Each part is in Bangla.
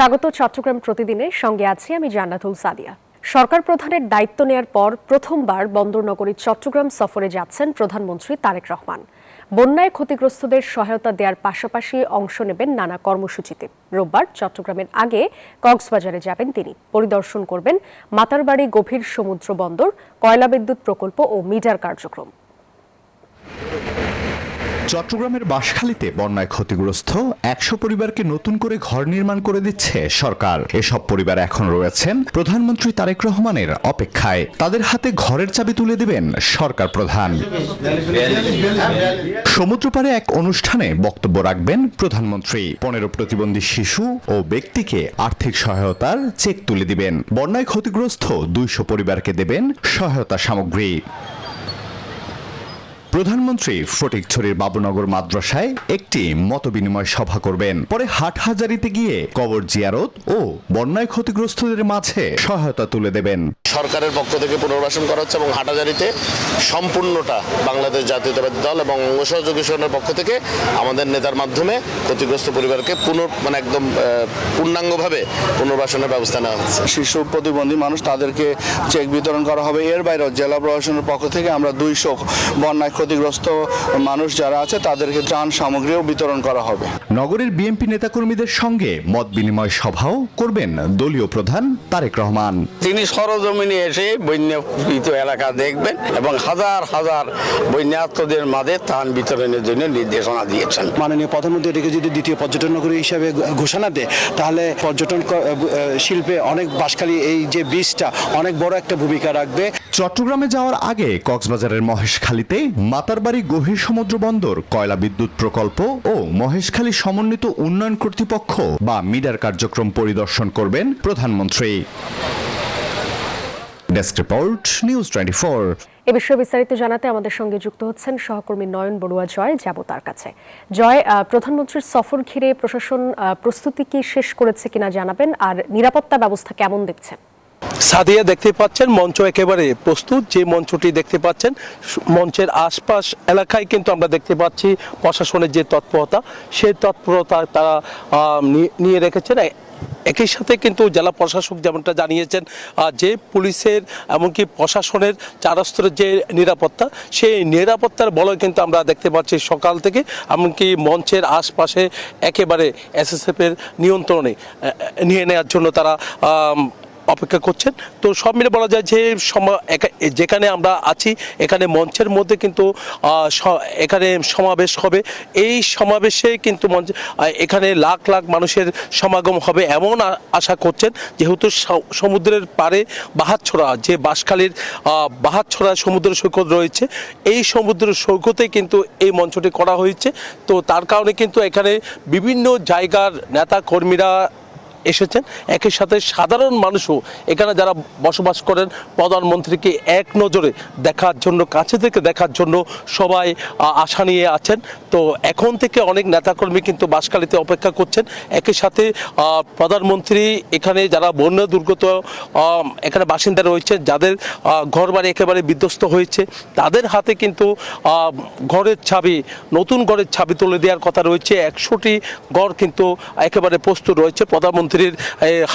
স্বাগত চট্টগ্রাম প্রতিদিনে, সঙ্গে আছি আমি জান্নাতুল সাদিয়া। সরকার প্রধানের দায়িত্ব নেয়ার পর প্রথমবার বন্দরনগরী চট্টগ্রাম সফরে যাচ্ছেন প্রধানমন্ত্রী তারেক রহমান। বন্যায় ক্ষতিগ্রস্তদের সহায়তা দেওয়ার পাশাপাশি অংশ নেবেন নানা কর্মসূচিতে। রোববার চট্টগ্রামের আগে কক্সবাজারে যাবেন তিনি। পরিদর্শন করবেন মাতারবাড়ি গভীর সমুদ্র বন্দর, কয়লা বিদ্যুৎ প্রকল্প ও মিটার কার্যক্রম। চট্টগ্রামের বাঁশখালীতে বন্যায় ক্ষতিগ্রস্ত ১০০ পরিবারকে নতুন করে ঘর নির্মাণ করে দিচ্ছে সরকার। এসব পরিবার এখন রয়েছেন প্রধানমন্ত্রী তারেক রহমানের অপেক্ষায়। তাদের হাতে ঘরের চাবি তুলে দেবেন সরকার প্রধান। সমুদ্রপাড়ে এক অনুষ্ঠানে বক্তব্য রাখবেন প্রধানমন্ত্রী। ১৫ প্রতিবন্ধী শিশু ও ব্যক্তিকে আর্থিক সহায়তার চেক তুলে দিবেন। বন্যায় ক্ষতিগ্রস্ত ২০০ পরিবারকে দেবেন সহায়তা সামগ্রী। প্রধানমন্ত্রী ফটিকছড়ির বাবুনগর মাদ্রাসায় একটি মতবিনিময় সভা করবেন। পরে হাটহাজারীতে গিয়ে কবর জিয়ারত ও বন্যায় ক্ষতিগ্রস্তদের মাঝে সহায়তা তুলে দেবেন। সরকারের পক্ষ থেকে পুনর্বাসন করা হচ্ছে এবং হাটহাজারীতে সম্পূর্ণটা বাংলাদেশ জাতীয়তাবাদী দল এবং অঙ্গ সহযোগী সংগঠনের পক্ষ থেকে আমাদের নেতার মাধ্যমে ক্ষতিগ্রস্ত পরিবারকে একদম পূর্ণাঙ্গভাবে পুনর্বাসনের ব্যবস্থা নেওয়া হচ্ছে। শিশু প্রতিবন্ধী মানুষ তাদেরকে চেক বিতরণ করা হবে। এর বাইরেও জেলা প্রশাসনের পক্ষ থেকে আমরা ২০০ বন্যায় ক্ষতিগ্রস্ত মানুষ যারা আছে তাদেরকে ত্রাণ সামগ্রীও বিতরণ করা হবে। নগরের বিএনপি নেতাকর্মীদের সঙ্গে মত বিনিময় সভাও করবেন দলীয় প্রধান তারেক রহমান। তিনি সরজমিনে এসে বন্যাপ্রীত এলাকা দেখবেন এবং হাজার হাজার বন্যার্তদের মাঝে ত্রাণ বিতরণের জন্য নির্দেশনা দিয়েছেন। মাননীয় প্রধানমন্ত্রী এটাকে যদি দ্বিতীয় পর্যটন নগরী হিসাবে ঘোষণা দেয়, তাহলে পর্যটন শিল্পে অনেক বাঁশখালী এই যে বীজটা অনেক বড় একটা ভূমিকা রাখবে। চট্টগ্রামে যাওয়ার আগে কক্সবাজারের মহেশখালীতে মাতারবাড়ি গভীর সমুদ্র বন্দর, কয়লা বিদ্যুৎ প্রকল্প ও মহেশখালী সমন্বিত উন্নয়ন কর্তৃপক্ষ বা মিডার কার্যক্রম পরিদর্শন করবেন প্রধানমন্ত্রী। Desk report, news 24। এ বিষয়ে বিস্তারিত জানাতে আমাদের সঙ্গে যুক্ত হচ্ছেন সহকর্মী নয়ন বড়ুয়া। জয়, যাব তার কাছে। জয়, প্রধানমন্ত্রীর সফর ঘিরে প্রশাসন প্রস্তুতি কি শেষ করেছে কিনা জানাবেন, আর নিরাপত্তা ব্যবস্থা কেমন দেখছেন? সাদিয়া, দেখতে পাচ্ছেন মঞ্চ একেবারে প্রস্তুত। যে মঞ্চটি দেখতে পাচ্ছেন, মঞ্চের আশপাশ এলাকায় কিন্তু আমরা দেখতে পাচ্ছি প্রশাসনের যে তৎপরতা, সেই তৎপরতা তারা নিয়ে রেখেছেন। একই সাথে কিন্তু জেলা প্রশাসক যেমনটা জানিয়েছেন, যে পুলিশের এমনকি প্রশাসনের চারস্তরের যে নিরাপত্তা, সেই নিরাপত্তার বলয় কিন্তু আমরা দেখতে পাচ্ছি সকাল থেকে। এমনকি মঞ্চের আশপাশে একেবারে এসএসএফের নিয়ন্ত্রণে নিয়ে নেওয়ার জন্য তারা অপেক্ষা করছেন। তো সব মিলে বলা যায় যে যেখানে আমরা আছি, এখানে মঞ্চের মধ্যে কিন্তু এখানে সমাবেশ হবে। এই সমাবেশে কিন্তু এখানে লাখ লাখ মানুষের সমাগম হবে এমন আশা করছেন, যেহেতু সমুদ্রের পাড়ে বাহাতছড়া, যে বাঁশখালীর বাহাতছড়া সমুদ্র সৈকত রয়েছে, এই সমুদ্র সৈকতে কিন্তু এই মঞ্চটি করা হয়েছে। তো তার কারণে কিন্তু এখানে বিভিন্ন জায়গার নেতা কর্মীরা এসেছেন। একই সাথে সাধারণ মানুষও এখানে যারা বসবাস করেন, প্রধানমন্ত্রীকে এক নজরে দেখার জন্য, কাছে থেকে দেখার জন্য সবাই আশা নিয়ে আছেন। তো এখন থেকে অনেক নেতাকর্মী কিন্তু বাঁশখালীতে অপেক্ষা করছেন। একই সাথে প্রধানমন্ত্রী এখানে যারা বন্যা দুর্গত এখানে বাসিন্দা রয়েছে, যাদের ঘরবাড়ি একেবারে বিধ্বস্ত হয়েছে, তাদের হাতে কিন্তু ঘরের চাবি, নতুন ঘরের চাবি তুলে দেওয়ার কথা রয়েছে। ১০০টি ঘর কিন্তু একেবারে প্রস্তুত রয়েছে। প্রধানমন্ত্রীর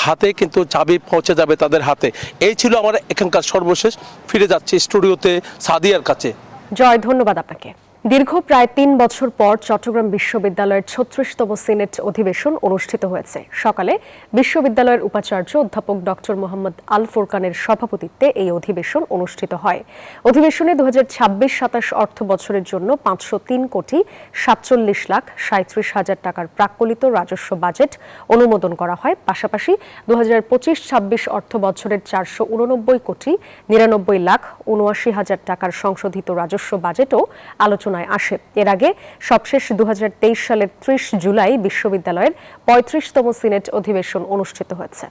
হাতে কিন্তু চাবি পৌঁছে যাবে তাদের হাতে। এই ছিল আমার এখানকার সর্বশেষ। ফিরে যাচ্ছি স্টুডিওতে সাদিয়ার কাছে। জয়, ধন্যবাদ আপনাকে। দীর্ঘ প্রায় ৩ বছর পর চট্টগ্রাম বিশ্ববিদ্যালয়ের ৩৬তম সিনেট অধিবেশন অনুষ্ঠিত হয়েছে। সকালে বিশ্ববিদ্যালয়ের উপাচার্য অধ্যাপক ডক্টর মোহাম্মদ আল ফুরকানের সভাপতিত্বে এই অধিবেশন অনুষ্ঠিত হয়। অধিবেশনে ২০২৬-২৭ অর্থ বছরের জন্য ৫০৩ কোটি ৪৭ লাখ ৩৭ হাজার টাকার প্রাক্কলিত রাজস্ব বাজেট অনুমোদন করা হয়। পাশাপাশি ২০২৫-২৬ অর্থ বছরের ৪৮৯ কোটি ৯৯ লাখ ৭৯ হাজার টাকার সংশোধিত রাজস্ব বাজেটও আলোচনা আসে। এর আগে সবশেষ ২০২৩ সালের ৩০ জুলাই বিশ্ববিদ্যালয়ের ৩৫তম সিনেট অধিবেশন অনুষ্ঠিত হয়েছে।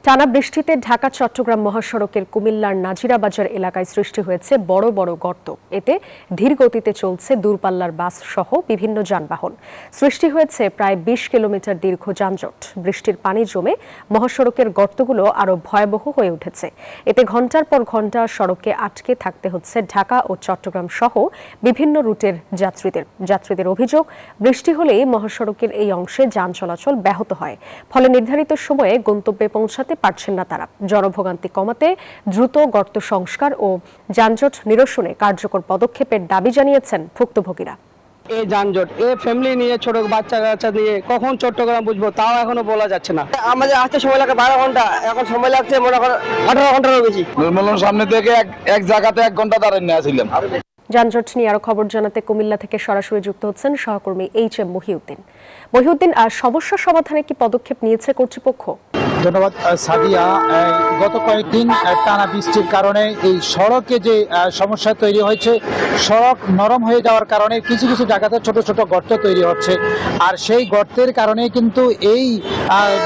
টানা বৃষ্টিতে ঢাকা চট্টগ্রাম মহাসড়কের কুমিল্লার নাজিরাবাজার এলাকায় সৃষ্টি হয়েছে বড় বড় গর্ত। এতে ধীর গতিতে চলছে দূরপাল্লার বাস সহ বিভিন্ন যানবাহন। সৃষ্টি হয়েছে প্রায় ২০ কিলোমিটার দীর্ঘ যানজট। বৃষ্টির পানি জমে মহাসড়কের গর্তগুলো আরো ভয়াবহ হয়ে উঠেছে। এতে ঘন্টার পর ঘন্টা সড়কে আটকে থাকতে হচ্ছে ঢাকা ও চট্টগ্রাম সহ বিভিন্ন রুটের যাত্রীদের অভিযোগ, বৃষ্টি হলেই মহাসড়কের এই অংশে যান চলাচল ব্যাহত হয়। ফলে নির্ধারিত সময়ে গন্তব্যে পৌঁছাতে পারছেন না তারা। জনভোগান্তি কমাতে দ্রুত গর্ত সংস্কার ও যানজট নিরসনে কার্যকর পদক্ষেপের দাবি জানিয়েছেন ভুক্তভোগীরা। এই যানজট, এই ফ্যামিলি নিয়ে, ছোট বাচ্চা কাচ্চা নিয়ে কখন চট্টগ্রাম বুঝবো তাও এখনো বলা যাচ্ছে না। আমাদের আসতে সময় লাগে 12 ঘন্টা, এখন সময় লাগছে মনে করো 18 ঘন্টারও বেশি। নির্মলন সামনে থেকে এক জায়গাতে 1 ঘন্টা দাঁড়িয়ে নিয়েছিলাম। যানজট নিয়ে আরো খবর জানাতে কুমিল্লা থেকে সরাসরি যুক্ত হচ্ছেন সহকর্মী এইচ.এম. মহিউদ্দিন। সমস্যা সমাধানে কি পদক্ষেপ নিয়েছে কর্তৃপক্ষ? ধন্যবাদ সাদিয়া। গত কয়েকদিন টানা বৃষ্টির কারণে এই সড়কে যে সমস্যা তৈরি হয়েছে, সড়ক নরম হয়ে যাওয়ার কারণে কিছু কিছু জায়গাতে ছোট ছোট গর্ত তৈরি হচ্ছে। আর সেই গর্তের কারণে কিন্তু এই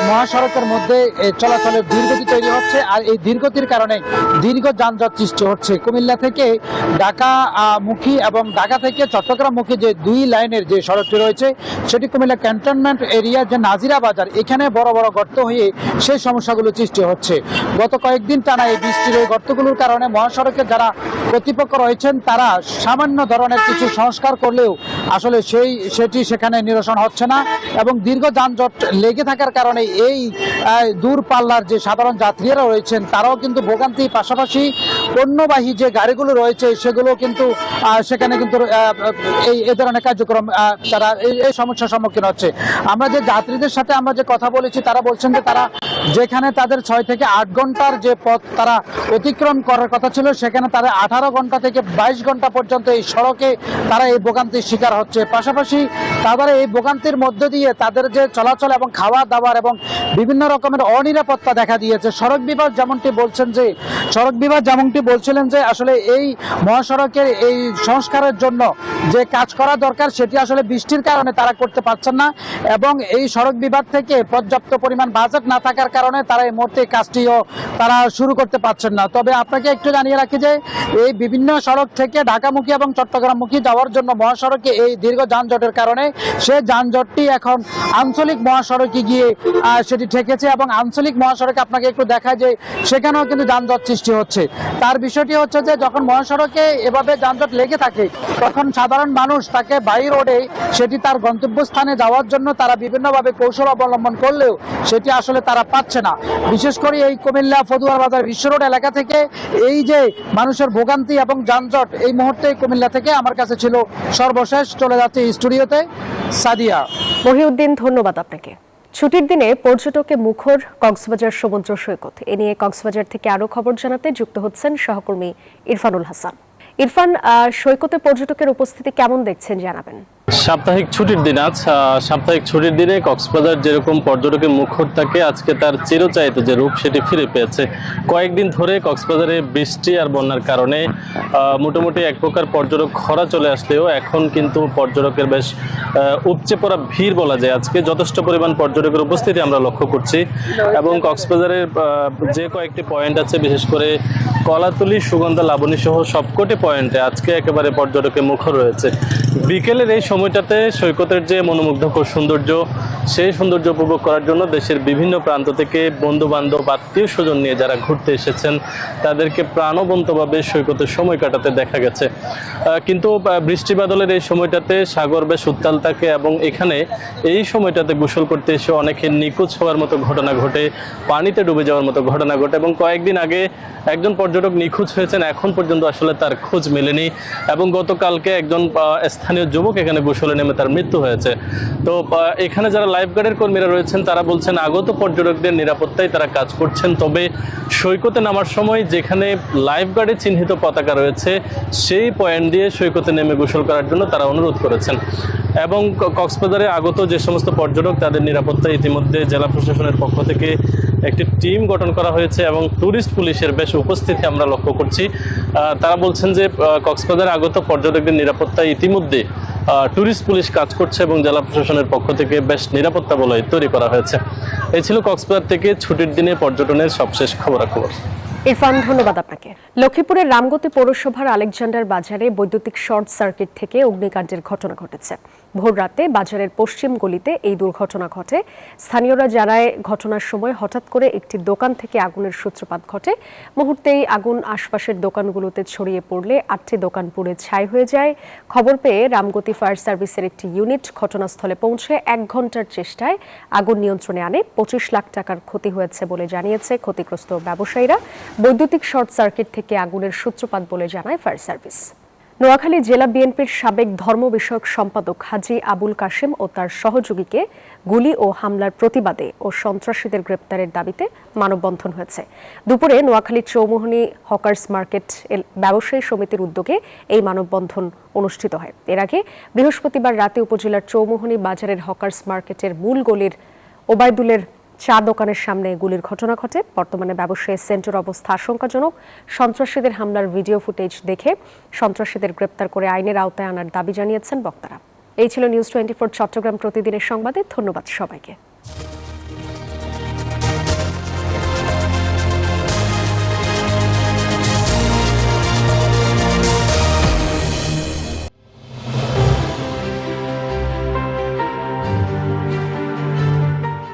মহাসড়কের মধ্যে চলাচলের ধীরগতি তৈরি হচ্ছে। আর এই ধীরগতির কারণে দীর্ঘ যানজট সৃষ্টি হচ্ছে। কুমিল্লা থেকে ঢাকা মুখী এবং ঢাকা থেকে চট্টগ্রামমুখী যে 2 লাইনের যে সড়কটি রয়েছে, সেটি কুমিল্লা ক্যান্টনমেন্ট এরিয়া যে নাজিরা বাজার, এখানে বড় বড় গর্ত হয়ে সেই সমস্যাগুলো সৃষ্টি হচ্ছে। গত কয়েকদিন টানা এই বৃষ্টির এই গর্তগুলোর কারণে মহাসড়কে যারা কর্তৃপক্ষ রয়েছেন তারা সামান্য ধরনের কিছু সংস্কার করলেও আসলে সেটি সেখানে নিরসন হচ্ছে না এবং দীর্ঘ যানজট লেগে থাকার কারণে এই দূরপাল্লার যে সাধারণ যাত্রীরা রয়েছেন তারাও কিন্তু ভোগান্তির পাশাপাশি পণ্যবাহী যে গাড়িগুলো রয়েছে সেগুলো কিন্তু সেখানে কিন্তু এই ধরনের কার্যক্রম তারা এই সমস্যার সম্মুখীন হচ্ছে। আমরা যে যাত্রীদের সাথে আমরা যে কথা বলেছি তারা বলছেন যে তারা যেখানে তাদের 6 থেকে 8 ঘন্টার যে পথ তারা অতিক্রম করার কথা ছিল, সেখানে তারা 18 ঘন্টা থেকে 22 ঘন্টা পর্যন্ত এই সড়কে তারা এই ভোগান্তির শিকার হচ্ছে। পাশাপাশি তাদের এই ভোগান্তির মধ্য দিয়ে তাদের যে চলাচল এবং খাওয়া দাওয়ার এবং বিভিন্ন রকমের অনিরাপত্তা দেখা দিয়েছে। সড়ক বিভাগ যেমনটি বলছিলেন যে আসলে এই মহাসড়কের এই সংস্কারের জন্য যে কাজ করা দরকার সেটি আসলে বৃষ্টির কারণে তারা করতে পারছেন না এবং এই সড়ক বিভাগ থেকে পর্যাপ্ত পরিমাণ বাজেট না থাকার কারণে তারা এই মুহূর্তে কাজটিও তারা শুরু করতে পারছেন না। তবে আপনাকে একটু জানিয়ে রাখি যে এই বিভিন্ন সড়ক থেকে ঢাকামুখী এবং চট্টগ্রামমুখী যাওয়ার জন্য মহাসড়কে এই দীর্ঘ যানজটের কারণে সে যানজটটি এখন আঞ্চলিক মহাসড়কে গিয়ে সেটি ঠেকেছে এবং আঞ্চলিক মহাসড়কে আপনাকে একটু দেখায় যে সেখানেও কিন্তু যানজট সৃষ্টি হচ্ছে। তার বিষয়টি হচ্ছে যে যখন মহাসড়কে এভাবে যানজট লেগে থাকে তখন সাধারণ মানুষ তাকে বাই রোডে সেটি তার গন্তব্যস্থানে যাওয়ার জন্য তারা বিভিন্নভাবে কৌশল অবলম্বন করলেও সেটি আসলে তারা পাচ্ছে না। বিশেষ করে এই কুমিল্লা ফতুয়ার বাজার বিশ্ব রোড এলাকা থেকে এই যে মানুষের ভোগান্তি এবং যানজট, এই মুহূর্তে কুমিল্লা থেকে আমার কাছে ছিল সর্বশেষ। চলে যাচ্ছে স্টুডিওতে সাদিয়া। মহিউদ্দিন, ধন্যবাদ আপনাকে। ছুটির দিনে পর্যটকে মুখর কক্সবাজার সমুদ্র সৈকত। এ নিয়ে কক্সবাজার থেকে আরো খবর জানাতে যুক্ত হচ্ছেন সহকর্মী ইরফানুল হাসান। ইরফান, সৈকতে পর্যটকের উপস্থিতি কেমন দেখছেন জানাবেন। সাপ্তাহিক ছুটির দিন আজ। সাপ্তাহিক ছুটির দিনে কক্সবাজার যেরকম পর্যটকের মুখর থাকে, আজকে তার চিরচাহিত যে রূপ সেটি ফিরে পেয়েছে। কয়েকদিন ধরে কক্সবাজারে বৃষ্টি আর বন্যার কারণে মোটামুটি এক প্রকার পর্যটক খরা চলে আসলেও এখন কিন্তু পর্যটকের বেশ উপচে পড়া ভিড় বলা যায়। আজকে যথেষ্ট পরিমাণ পর্যটকের উপস্থিতি আমরা লক্ষ্য করছি এবং কক্সবাজারের যে কয়েকটি পয়েন্ট আছে, বিশেষ করে কলাতলি, সুগন্ধা, লাবণী সহ সবকটি পয়েন্টে আজকে একেবারে পর্যটকের মুখর রয়েছে। বিকেলের এই সময়টাতে সৈকতের যে মনোমুগ্ধকর সৌন্দর্য, সেই সৌন্দর্য উপভোগ করার জন্য দেশের বিভিন্ন প্রান্ত থেকে বন্ধু বান্ধব, আত্মীয় স্বজন নিয়ে যারা ঘুরতে এসেছেন তাদেরকে প্রাণবন্তভাবে সৈকতে সময় কাটাতে দেখা গেছে। কিন্তু বৃষ্টি বাদলের এই সময়টাতে সাগর বেশ উত্তাল থাকে এবং এখানে এই সময়টাতে গোসল করতে এসে অনেকের নিখোঁজ হওয়ার মতো ঘটনা ঘটে, পানিতে ডুবে যাওয়ার মতো ঘটনা ঘটে এবং কয়েকদিন আগে একজন পর্যটক নিখোঁজ হয়েছেন, এখন পর্যন্ত আসলে তার খোঁজ মেলেনি এবং গতকালকে একজন স্থানীয় যুবক এখানে গোসলে নেমে তার মৃত্যু হয়েছে। তো এখানে যারা লাইফগার্ডের কর্মীরা রয়েছেন তারা বলছেন আগত পর্যটকদের নিরাপত্তায় তারা কাজ করছেন, তবে সৈকতে নামার সময় যেখানে লাইফগার্ডে চিহ্নিত পতাকা রয়েছে সেই পয়েন্ট দিয়ে সৈকতে নেমে গোসল করার জন্য তারা অনুরোধ করেছেন। এবং কক্সবাজারে আগত যে সমস্ত পর্যটক তাদের নিরাপত্তায় ইতিমধ্যে জেলা প্রশাসনের পক্ষ থেকে একটি টিম গঠন করা হয়েছে এবং ট্যুরিস্ট পুলিশের বেশ উপস্থিতি আমরা লক্ষ্য করছি। তারা বলছেন যে কক্সবাজারে আগত পর্যটকদের নিরাপত্তায় ইতিমধ্যে ট্যুরিস্ট পুলিশ কাজ করছে এবং জেলা প্রশাসনের পক্ষ থেকে বেশ নিরাপত্তা বলয় তৈরি করা হয়েছে। এই ছিল কক্সবাজার থেকে ছুটির দিনে পর্যটনের সবশেষ খবরাখবর। ইরফান, ধন্যবাদ আপনাকে। লক্ষ্মীপুরের রামগতি পৌরসভার আলেকজান্ডার বাজারে বৈদ্যুতিক শর্ট সার্কিট থেকে অগ্নিকাণ্ডের ঘটনা ঘটেছে। ভোররাতে বাজারের পশ্চিম গলিতে এই দুর্ঘটনা ঘটে। স্থানীয়রা জানায়, ঘটনার সময় হঠাৎ করে একটি দোকান থেকে আগুনের সূত্রপাত ঘটে। মুহূর্তেই আগুন আশপাশের দোকানগুলোতে ছড়িয়ে পড়লে 8টি দোকান পুড়ে ছাই হয়ে যায়। খবর পেয়ে রামগতি ফায়ার সার্ভিসের একটি ইউনিট ঘটনাস্থলে পৌঁছে 1 ঘন্টার চেষ্টায় আগুন নিয়ন্ত্রণে আনে। 25 লাখ টাকার ক্ষতি হয়েছে বলে জানিয়েছে ক্ষতিগ্রস্ত ব্যবসায়ীরা। বৈদ্যুতিক শর্ট সার্কিট থেকে আগুনের সূত্রপাত বলে জানায় ফায়ার সার্ভিস। নোয়াখালী জেলা বিএনপির সাবেক ধর্ম বিষয়ক সম্পাদক হাজী আবুল কাশেম ও তার সহযোগীকে গুলি ও হামলার প্রতিবাদে ও সন্ত্রাসীদের গ্রেপ্তারের দাবিতে মানববন্ধন হয়েছে। দুপুরে নোয়াখালী চৌমুহনী হকার্স মার্কেট ব্যবসায়ী সমিতির উদ্যোগে এই মানববন্ধন অনুষ্ঠিত হয়। এর আগে বৃহস্পতিবার রাতে উপজেলার চৌমুহনী বাজারের হকার্স মার্কেটের মূল গলির ওবায়দুলের চা দোকানের সামনে গুলির ঘটনা ঘটে। বর্তমানে ব্যবসায়ী সেন্টার অবস্থা আশঙ্কাজনক। সন্ত্রাসীদের হামলার ভিডিও ফুটেজ দেখে সন্ত্রাসীদের গ্রেপ্তার করে আইনের আওতায় আনার দাবি জানিয়েছেন বক্তারা। এই ছিল নিউজ 24 চট্টগ্রাম প্রতিদিনের সংবাদে। ধন্যবাদ সবাইকে।